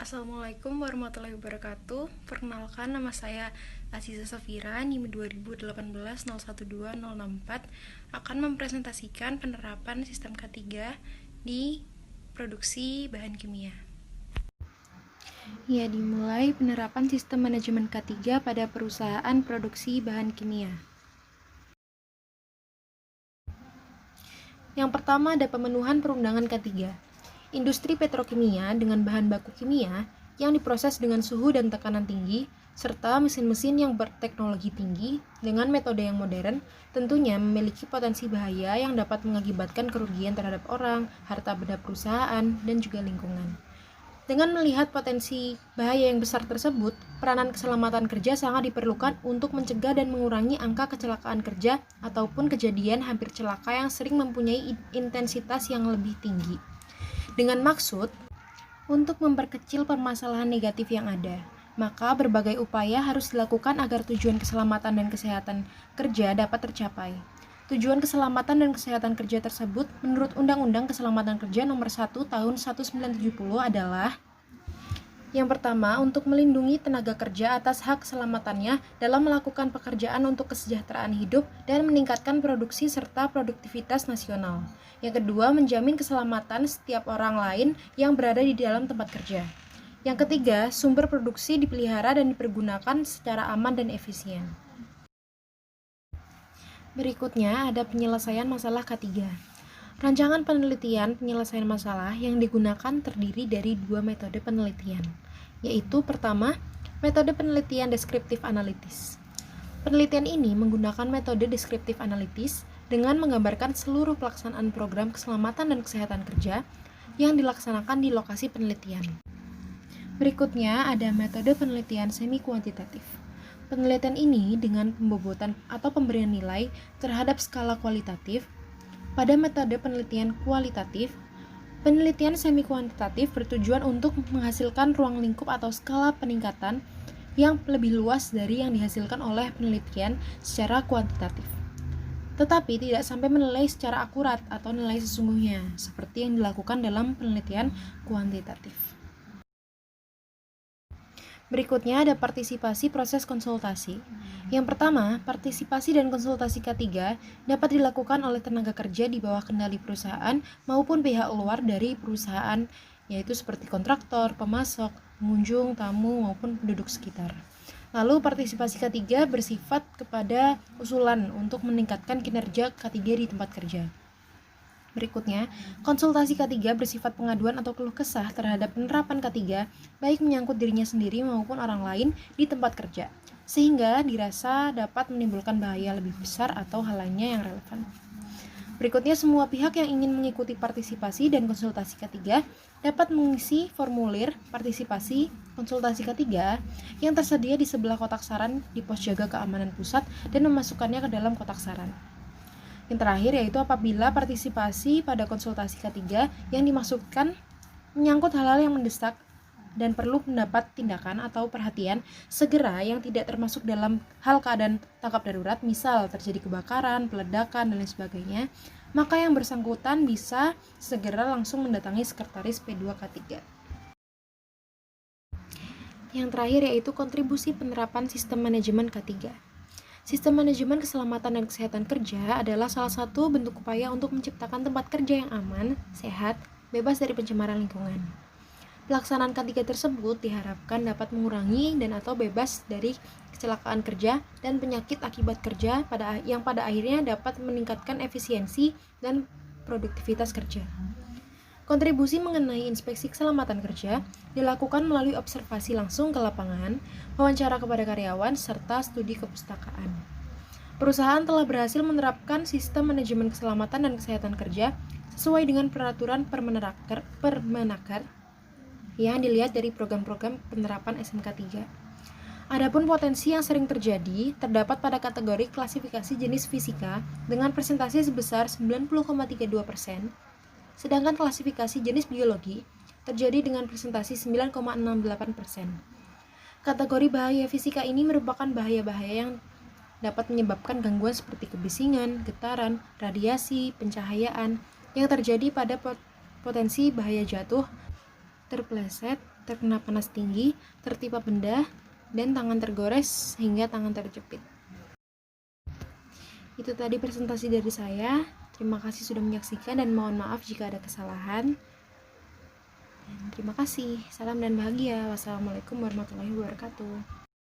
Assalamualaikum warahmatullahi wabarakatuh. Perkenalkan, nama saya Aziza Safira, NIM 2018 012064, akan mempresentasikan penerapan sistem K3 di produksi bahan kimia. Ya, dimulai penerapan sistem manajemen K3 pada perusahaan produksi bahan kimia. Yang pertama ada pemenuhan perundangan K3. Industri petrokimia dengan bahan baku kimia yang diproses dengan suhu dan tekanan tinggi, serta mesin-mesin yang berteknologi tinggi dengan metode yang modern, tentunya memiliki potensi bahaya yang dapat mengakibatkan kerugian terhadap orang, harta benda perusahaan, dan juga lingkungan. Dengan melihat potensi bahaya yang besar tersebut, peranan keselamatan kerja sangat diperlukan untuk mencegah dan mengurangi angka kecelakaan kerja ataupun kejadian hampir celaka yang sering mempunyai intensitas yang lebih tinggi. Dengan maksud untuk memperkecil permasalahan negatif yang ada, maka berbagai upaya harus dilakukan agar tujuan keselamatan dan kesehatan kerja dapat tercapai. Tujuan keselamatan dan kesehatan kerja tersebut menurut Undang-Undang Keselamatan Kerja Nomor 1 Tahun 1970 adalah: yang pertama, untuk melindungi tenaga kerja atas hak keselamatannya dalam melakukan pekerjaan untuk kesejahteraan hidup dan meningkatkan produksi serta produktivitas nasional. Yang kedua, menjamin keselamatan setiap orang lain yang berada di dalam tempat kerja. Yang ketiga, sumber produksi dipelihara dan dipergunakan secara aman dan efisien. Berikutnya ada penyelesaian masalah K3. Rancangan penelitian penyelesaian masalah yang digunakan terdiri dari dua metode penelitian, yaitu pertama, metode penelitian deskriptif analitis. Penelitian ini menggunakan metode deskriptif analitis dengan menggambarkan seluruh pelaksanaan program keselamatan dan kesehatan kerja yang dilaksanakan di lokasi penelitian. Berikutnya ada metode penelitian semi kuantitatif. Penelitian ini dengan pembobotan atau pemberian nilai terhadap skala kualitatif. Pada metode penelitian kualitatif, penelitian semi kuantitatif bertujuan untuk menghasilkan ruang lingkup atau skala peningkatan yang lebih luas dari yang dihasilkan oleh penelitian secara kuantitatif, tetapi tidak sampai menilai secara akurat atau nilai sesungguhnya seperti yang dilakukan dalam penelitian kuantitatif. Berikutnya ada partisipasi proses konsultasi. Yang pertama, partisipasi dan konsultasi K3 dapat dilakukan oleh tenaga kerja di bawah kendali perusahaan maupun pihak luar dari perusahaan, yaitu seperti kontraktor, pemasok, pengunjung, tamu, maupun penduduk sekitar. Lalu partisipasi K3 bersifat kepada usulan untuk meningkatkan kinerja K3 di tempat kerja. Berikutnya, konsultasi K3 bersifat pengaduan atau keluh kesah terhadap penerapan K3, baik menyangkut dirinya sendiri maupun orang lain di tempat kerja, sehingga dirasa dapat menimbulkan bahaya lebih besar atau hal lainnya yang relevan. Berikutnya, semua pihak yang ingin mengikuti partisipasi dan konsultasi K3 dapat mengisi formulir partisipasi konsultasi K3 yang tersedia di sebelah kotak saran di pos jaga keamanan pusat dan memasukkannya ke dalam kotak saran. Yang terakhir yaitu apabila partisipasi pada konsultasi K3 yang dimaksudkan menyangkut hal-hal yang mendesak dan perlu mendapat tindakan atau perhatian segera yang tidak termasuk dalam hal keadaan tanggap darurat, misal terjadi kebakaran, peledakan, dan lain sebagainya, maka yang bersangkutan bisa segera langsung mendatangi sekretaris P2K3. Yang terakhir yaitu kontribusi penerapan sistem manajemen K3. Sistem manajemen keselamatan dan kesehatan kerja adalah salah satu bentuk upaya untuk menciptakan tempat kerja yang aman, sehat, bebas dari pencemaran lingkungan. Pelaksanaan K3 tersebut diharapkan dapat mengurangi dan atau bebas dari kecelakaan kerja dan penyakit akibat kerja yang pada akhirnya dapat meningkatkan efisiensi dan produktivitas kerja. Kontribusi mengenai inspeksi keselamatan kerja dilakukan melalui observasi langsung ke lapangan, wawancara kepada karyawan, serta studi kepustakaan. Perusahaan telah berhasil menerapkan sistem manajemen keselamatan dan kesehatan kerja sesuai dengan peraturan Permenaker yang dilihat dari program-program penerapan SMK 3. Adapun potensi yang sering terjadi terdapat pada kategori klasifikasi jenis fisika dengan presentasi sebesar 90,32%, sedangkan klasifikasi jenis biologi terjadi dengan presentasi 9,68%. Kategori bahaya fisika ini merupakan bahaya-bahaya yang dapat menyebabkan gangguan seperti kebisingan, getaran, radiasi, pencahayaan yang terjadi pada potensi bahaya jatuh, terpleset, terkena panas tinggi, tertimpa benda, dan tangan tergores hingga tangan terjepit. Itu tadi presentasi dari saya. Terima kasih sudah menyaksikan dan mohon maaf jika ada kesalahan. Dan terima kasih. Salam dan bahagia. Wassalamualaikum warahmatullahi wabarakatuh.